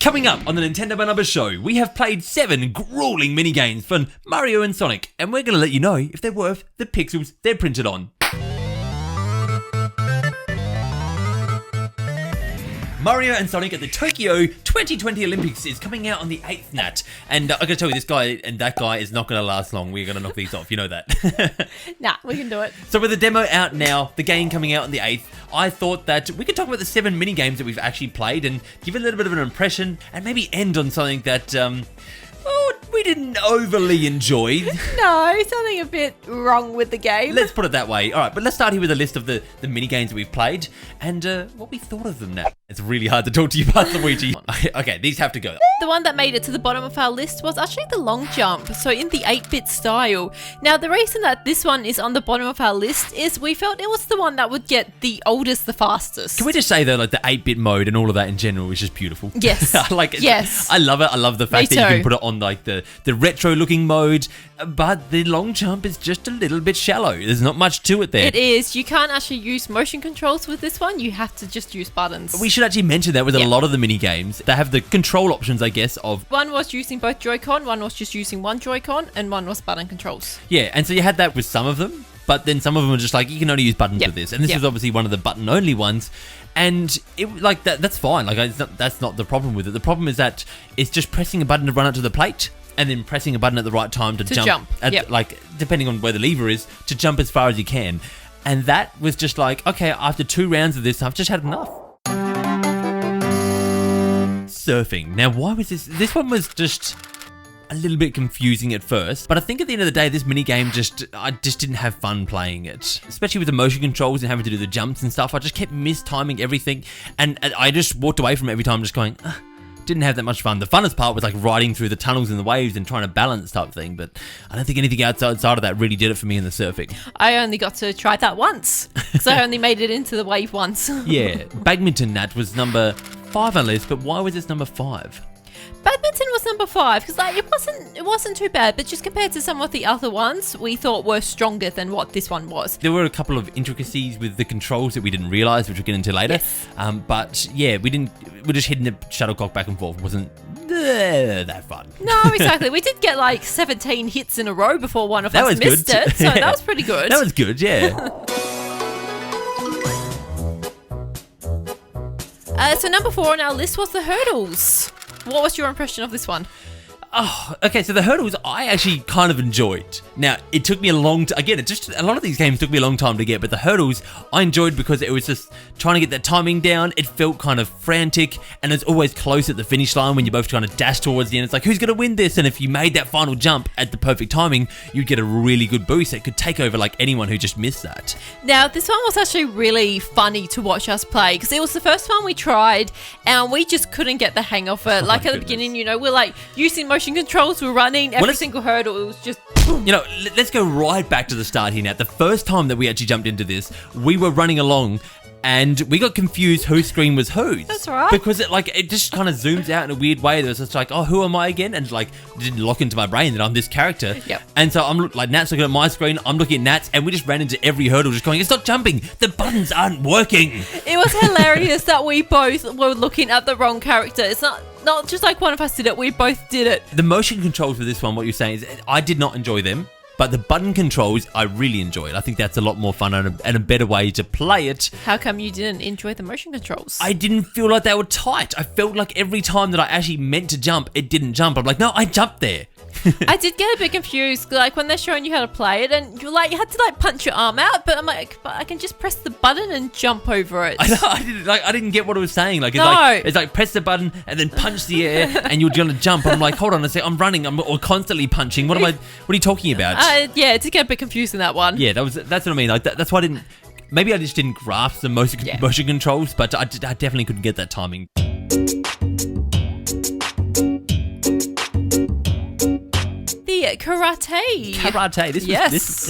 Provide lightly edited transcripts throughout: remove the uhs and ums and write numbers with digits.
Coming up on the Nintendo by Numbers show, we have played 7 grueling minigames for Mario and Sonic, and we're going to let you know if they're worth the pixels they're printed on. Mario and Sonic at the Tokyo 2020 Olympics is coming out on the 8th, Nat. And I gotta tell you, this guy and that guy is not gonna last long. We're gonna knock these off, you know that. Nah, we can do it. So with the demo out now, the game coming out on the 8th, I thought that we could talk about the 7 mini games that we've actually played and give a little bit of an impression and maybe end on something that, we didn't overly enjoy. No, something a bit wrong with the game. Let's put it that way. All right, but let's start here with a list of the mini games that we've played and what we thought of them now. It's really hard to talk to you about Luigi. Okay, these have to go. The one that made it to the bottom of our list was actually the long jump, so in the 8-bit style. Now, the reason that this one is on the bottom of our list is we felt it was the one that would get the oldest the fastest. Can we just say, though, like the 8-bit mode and all of that in general is just beautiful? Yes. Yes. I love it. I love the fact that you can put it on like the retro-looking mode, but the long jump is just a little bit shallow. There's not much to it there. It is. You can't actually use motion controls with this one. You have to just use buttons. We should actually mention that with a lot of the mini games, they have the control options, I guess, of... One was using both Joy-Con, one was just using one Joy-Con, and one was button controls. Yeah, and so you had that with some of them, but then some of them were just like, you can only use buttons with this. And this was obviously one of the button-only ones. And it like that's fine. Like that's not the problem with it. The problem is that it's just pressing a button to run it to the plate, and then pressing a button at the right time to jump. Like, depending on where the lever is, to jump as far as you can. And that was just like, okay, after 2 rounds of this, I've just had enough. Surfing. Now, why was this? This one was just a little bit confusing at first, but I think at the end of the day, this minigame I just didn't have fun playing it. Especially with the motion controls and having to do the jumps and stuff. I just kept mistiming everything, and I just walked away from it every time just going, didn't have that much fun. The funnest part was like riding through the tunnels and the waves and trying to balance type thing, but I don't think anything outside of that really did it for me in the surfing. I only got to try that once, because I only made it into the wave once. Yeah, Badminton, Nat, was number 5 on the list, but why was this number 5? Badminton was number 5 because it wasn't too bad, but just compared to some of the other ones, we thought were stronger than what this one was. There were a couple of intricacies with the controls that we didn't realise, which we'll get into later. Yes. But yeah, we're just hitting the shuttlecock back and forth. It wasn't that fun. No, exactly. We did get like 17 hits in a row before one of us missed it, so that was pretty good. That was good, yeah. So number 4 on our list was the hurdles. What was your impression of this one? Oh, okay, so the hurdles I actually kind of enjoyed. Now, it took me a long time, again, a lot of these games took me a long time to get, but the hurdles I enjoyed because it was just trying to get that timing down. It felt kind of frantic, and it's always close at the finish line when you're both trying to dash towards the end. It's like, who's going to win this? And if you made that final jump at the perfect timing, you'd get a really good boost that could take over like anyone who just missed that. Now, this one was actually really funny to watch us play because it was the first one we tried, and we just couldn't get the hang of it. Like at the beginning, we're like using motion controls, were running every single hurdle. It was just... Let's go right back to the start here now. The first time that we actually jumped into this, we were running along and we got confused whose screen was whose. That's right. Because it just kind of zooms out in a weird way. It was just like, oh, who am I again? And it didn't lock into my brain that I'm this character. Yep. And so I'm like, Nat's looking at my screen, I'm looking at Nat's, and we just ran into every hurdle just going, it's not jumping. The buttons aren't working. It was hilarious that we both were looking at the wrong character. It's not just like one of us did it, we both did it. The motion controls for this one, what you're saying is I did not enjoy them. But the button controls, I really enjoyed. I think that's a lot more fun and a better way to play it. How come you didn't enjoy the motion controls? I didn't feel like they were tight. I felt like every time that I actually meant to jump, it didn't jump. I'm like, no, I jumped there. I did get a bit confused, like when they're showing you how to play it, and you had to punch your arm out. But I'm like, but I can just press the button and jump over it. I didn't get what it was saying. It's like press the button and then punch the air, and you're gonna jump. And I'm like, hold on a sec, I'm running. I'm constantly punching. What are you talking about? Yeah, it did get a bit confused in that one. Yeah, that's what I mean. Like that's why I didn't. Maybe I just didn't grasp the motion controls, but I definitely couldn't get that timing. Karate. This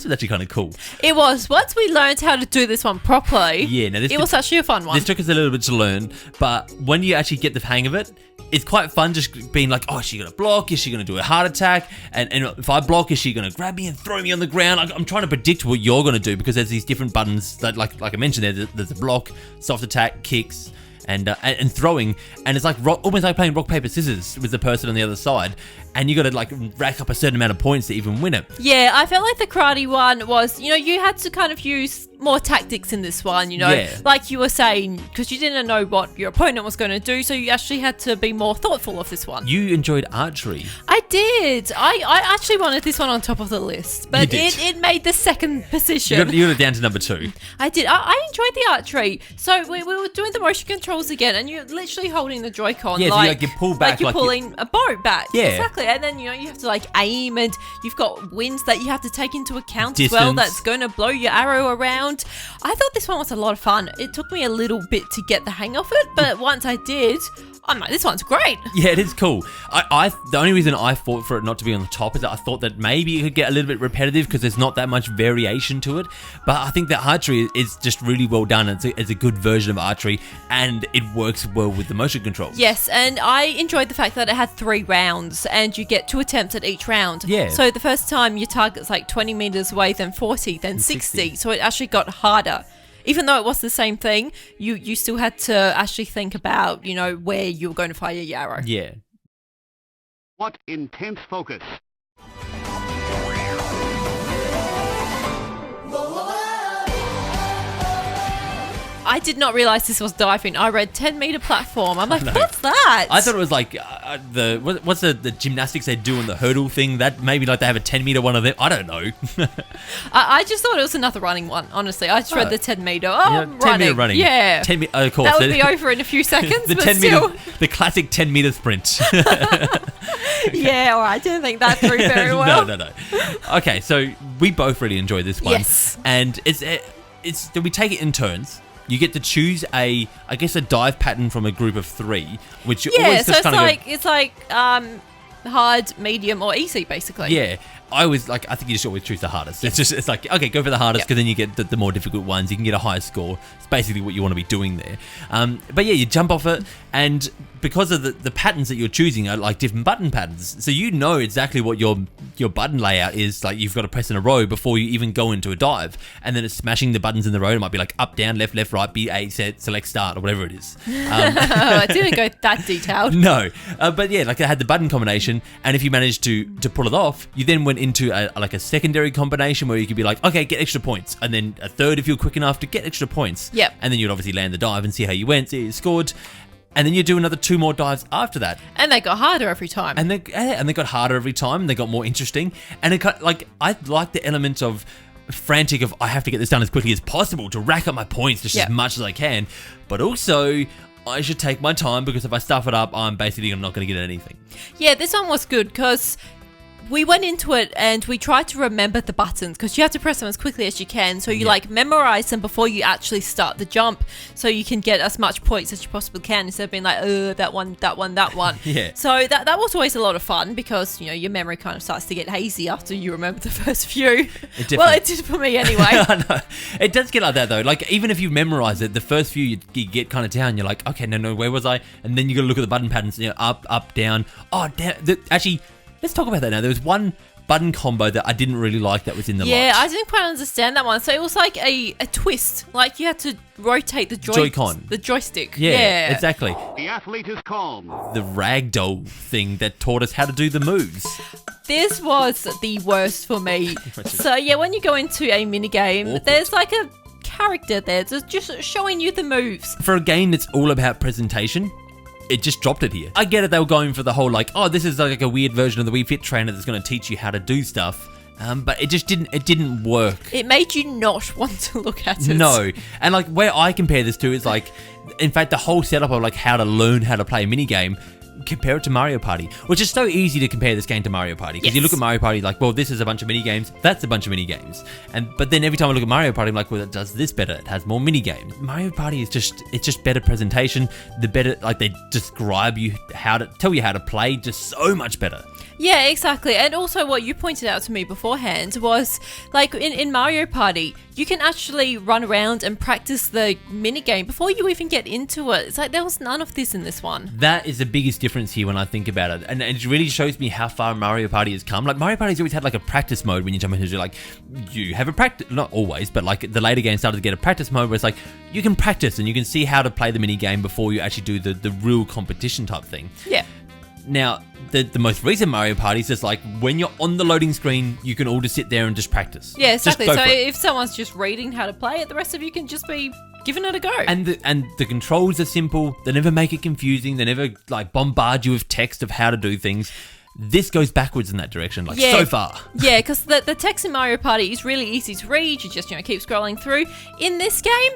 was actually kind of cool. It was. Once we learned how to do this one properly, it was actually a fun one. This took us a little bit to learn, but when you actually get the hang of it, it's quite fun just being like, oh, is she going to block? Is she going to do a heart attack? And if I block, is she going to grab me and throw me on the ground? I'm trying to predict what you're going to do because there's these different buttons that, like I mentioned there's a block, soft attack, kicks, and throwing, and it's like almost like playing rock paper scissors with the person on the other side, and you got to like rack up a certain amount of points to even win it. Yeah, I felt like the karate one was, you had to kind of use more tactics in this one, like you were saying, because you didn't know what your opponent was going to do, so you actually had to be more thoughtful of this one. You enjoyed archery. I did. I actually wanted this one on top of the list, but it made the second position. You got it down to number 2. I did. I enjoyed the archery. So we were doing the motion controls again, and you're literally holding the Joy-Con. Yeah, like you pull back. Like you're pulling a boat back. Yeah. Exactly. And then, you have to like aim, and you've got winds that you have to take into account Distance. as well that's going to blow your arrow around. I thought this one was a lot of fun. It took me a little bit to get the hang of it, but once I did, I'm like, this one's great. Yeah, it is cool. The only reason I fought for it not to be on the top is that I thought that maybe it could get a little bit repetitive because there's not that much variation to it. But I think that archery is just really well done. It's a good version of archery, and it works well with the motion controls. Yes, and I enjoyed the fact that it had 3 rounds, and you get 2 attempts at each round. Yeah. So the first time your target's like 20 meters away, then 40, then 60. So it actually got harder. Even though it was the same thing, you still had to actually think about, where you were going to fire your arrow. Yeah. What intense focus. I did not realize this was diving. I read 10-meter platform. I'm like, what's that? I thought it was like what's the gymnastics they do on the hurdle thing? That maybe like they have a 10-meter one of them. I don't know. I just thought it was another running one. Honestly, I just read the 10-meter. Oh, yeah, 10-meter running. Yeah, 10 of course. That would be over in a few seconds. The but 10-meter, still. the classic 10-meter sprint. Yeah, all right. I didn't think that through very well. No. Okay, so we both really enjoyed this one. Yes, and we take it in turns. You get to choose a dive pattern from a group of 3, which always so just it's like hard, medium, or easy, basically. Yeah. I think you just always choose the hardest. It's like, okay, go for the hardest, because then you get the more difficult ones. You can get a higher score. It's basically what you want to be doing there. But yeah, you jump off it, and because of the patterns that you're choosing are like different button patterns, so you know exactly what your button layout is. Like, you've got to press in a row before you even go into a dive, and then it's smashing the buttons in the row. It might be like up, down, left, right, B, A, set, select, start, or whatever it is. I didn't go that detailed. No, but yeah, like, it had the button combination, and if you managed to pull it off, you then went into a secondary combination where you could be like, okay, get extra points, and then a third if you're quick enough to get extra points. Yep. And then you'd obviously land the dive and see how you went, see how you scored. And then you do another 2 more dives after that. And they got harder every time. And they got harder every time. And they got more interesting. And it got, like, I like the element of frantic of, I have to get this done as quickly as possible to rack up my points just as much as I can. But also, I should take my time, because if I stuff it up, I'm basically not going to get anything. Yeah, this one was good because we went into it and we tried to remember the buttons, because you have to press them as quickly as you can. So you like memorize them before you actually start the jump, so you can get as much points as you possibly can, instead of being like, that one. Yeah. So that was always a lot of fun, because, your memory kind of starts to get hazy after you remember the first few. Well, it did for me anyway. I know. It does get like that though. Like, even if you memorize it, the first few you get kind of down. You're like, okay, no, where was I? And then you got to look at the button patterns. Up, down. Oh, down. Actually, let's talk about that now. There was one button combo that I didn't really like that was in the lot. Yeah, I didn't quite understand that one. So it was like a twist. Like, you had to rotate the Joy-Con. The joystick. Yeah, exactly. The athlete is calm. The ragdoll thing that taught us how to do the moves. This was the worst for me. So yeah, when you go into a minigame, there's like a character there just showing you the moves. For a game that's all about presentation, it just dropped it here. I get it, they were going for the whole like, oh, this is like a weird version of the Wii Fit Trainer that's going to teach you how to do stuff. But it just didn't work. It made you not want to look at it. No. And like, where I compare this to is like, in fact, the whole setup of like how to learn how to play a minigame, compare it to Mario Party, which is so easy to compare this game to Mario Party, because you look at Mario Party like, well, this is a bunch of mini games, that's a bunch of mini games, but then every time I look at Mario Party, I'm like, well, it does this better, it has more mini games. Mario Party is just better presentation, the better, like, they describe you tell you how to play just so much better. Yeah, exactly. And also what you pointed out to me beforehand was, like, in Mario Party, you can actually run around and practice the minigame before you even get into it. It's like there was none of this in this one. That is the biggest difference here when I think about it. And it really shows me how far Mario Party has come. Like, Mario Party's always had like a practice mode when you jump into it. Like, you have a practice, not always, but like the later games started to get a practice mode where it's like, you can practice and you can see how to play the mini game before you actually do the real competition type thing. Yeah. Now, the most recent Mario Party is just like, when you're on the loading screen, you can all just sit there and just practice. Yeah, exactly. Just So go for it. if someone's just reading how to play it, the rest of you can just be giving it a go. And the controls are simple. They never make it confusing. They never like bombard you with text of how to do things. This goes backwards in that direction, like so far. Yeah, because the text in Mario Party is really easy to read. You just keep scrolling through. In this game,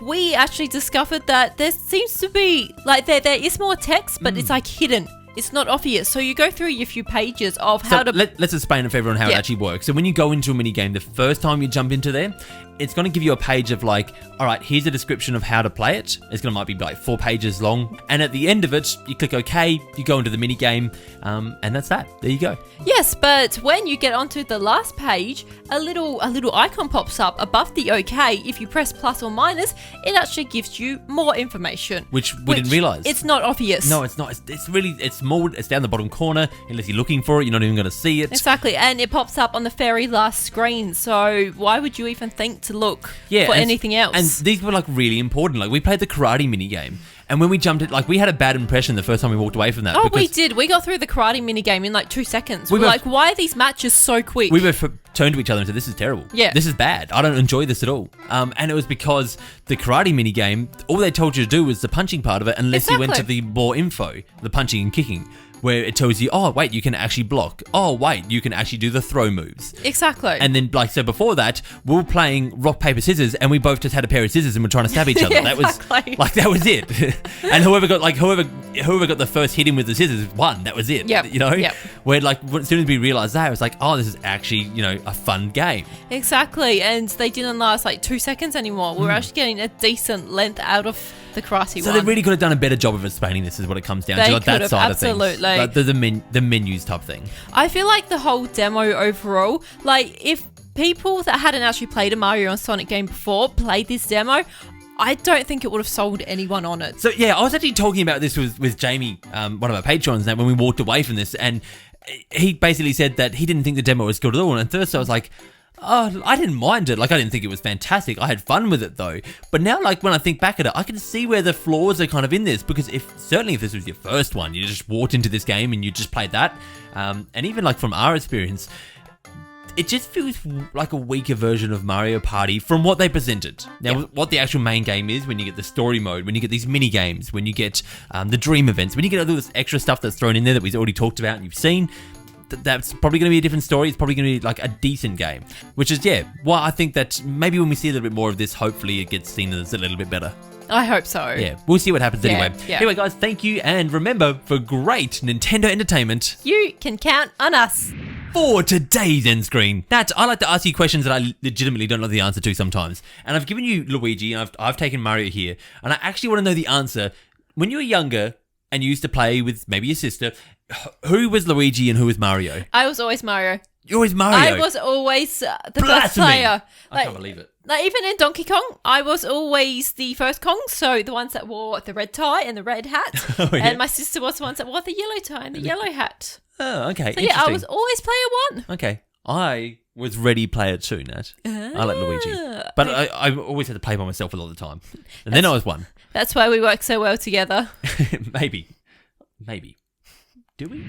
we actually discovered that there seems to be like there is more text, but it's like hidden. It's not obvious. So you go through your few pages of how to... Let's explain it for everyone how it actually works. So when you go into a mini game, the first time you jump into there, it's going to give you a page of like, all right, here's a description of how to play it. It's going to might be like 4 pages long. And at the end of it, you click OK, you go into the mini game, and that's that. There you go. Yes, but when you get onto the last page, a little icon pops up above the OK. If you press plus or minus, it actually gives you more information. Which we didn't realise. It's not obvious. No, it's not. It's down the bottom corner. Unless you're looking for it, you're not even going to see it. Exactly, and it pops up on the very last screen. So why would you even think to look for anything else? And these were like really important. Like, we played the karate mini game, and when we jumped it, like, we had a bad impression the first time we walked away from that. Oh, we did. We got through the karate mini game in like 2 seconds. We were like, why are these matches so quick? We were turned to each other and said, "This is terrible. Yeah, this is bad. I don't enjoy this at all." And it was because the karate mini game, all they told you to do was the punching part of it, unless you went to the more info, the punching and kicking, where it tells you, oh, wait, you can actually block. Oh, wait, you can actually do the throw moves. Exactly. And then, like, so before that, we were playing rock, paper, scissors, and we both just had a pair of scissors and we're trying to stab each other. Yeah, that was, that was it. And whoever got the first hit in with the scissors won. That was it. Yep. You know? Yep. Where, like, as soon as we realised that, it was like, oh, this is actually, a fun game. Exactly. And they didn't last, like, 2 seconds anymore. We were actually getting a decent length out of the karate one. So they really could have done a better job of explaining this, is what it comes down to. Like, that side absolutely. of things. Like the menus type thing. I feel like the whole demo overall, like, if people that hadn't actually played a Mario and Sonic game before played this demo, I don't think it would have sold anyone on it. So, yeah, I was actually talking about this with Jamie, one of our patrons, when we walked away from this, and he basically said that he didn't think the demo was good at all. And at first I was like, oh, I didn't mind it. Like, I didn't think it was fantastic. I had fun with it, though. But now, like, when I think back at it, I can see where the flaws are kind of in this. Because certainly if this was your first one, you just walked into this game and you just played that. And even, like, from our experience, it just feels like a weaker version of Mario Party from what they presented. Now, what the actual main game is, when you get the story mode, when you get these mini games, when you get the dream events, when you get all this extra stuff that's thrown in there that we've already talked about and you've seen, that's probably going to be a different story. It's probably going to be like a decent game, which is, well, I think that maybe when we see a little bit more of this, hopefully it gets seen as a little bit better. I hope so. Yeah, we'll see what happens anyway. Yeah. Anyway, guys, thank you. And remember, for great Nintendo entertainment, you can count on us. For today's end screen, Nat, I like to ask you questions that I legitimately don't know the answer to sometimes. And I've given you Luigi, and I've taken Mario here. And I actually want to know the answer. When you were younger and you used to play with maybe your sister, who was Luigi and who was Mario? I was always Mario. You're always Mario? I was always the best player. I can't believe it. Like, even in Donkey Kong, I was always the first Kong, so the ones that wore the red tie and the red hat. Oh, yeah. And my sister was the ones that wore the yellow tie and the yellow hat. Oh, okay. So yeah, I was always player 1. Okay. I was ready player 2, Nat. I like Luigi. But I always had to play by myself a lot of the time. And then I was 1. That's why we work so well together. Maybe. Do we?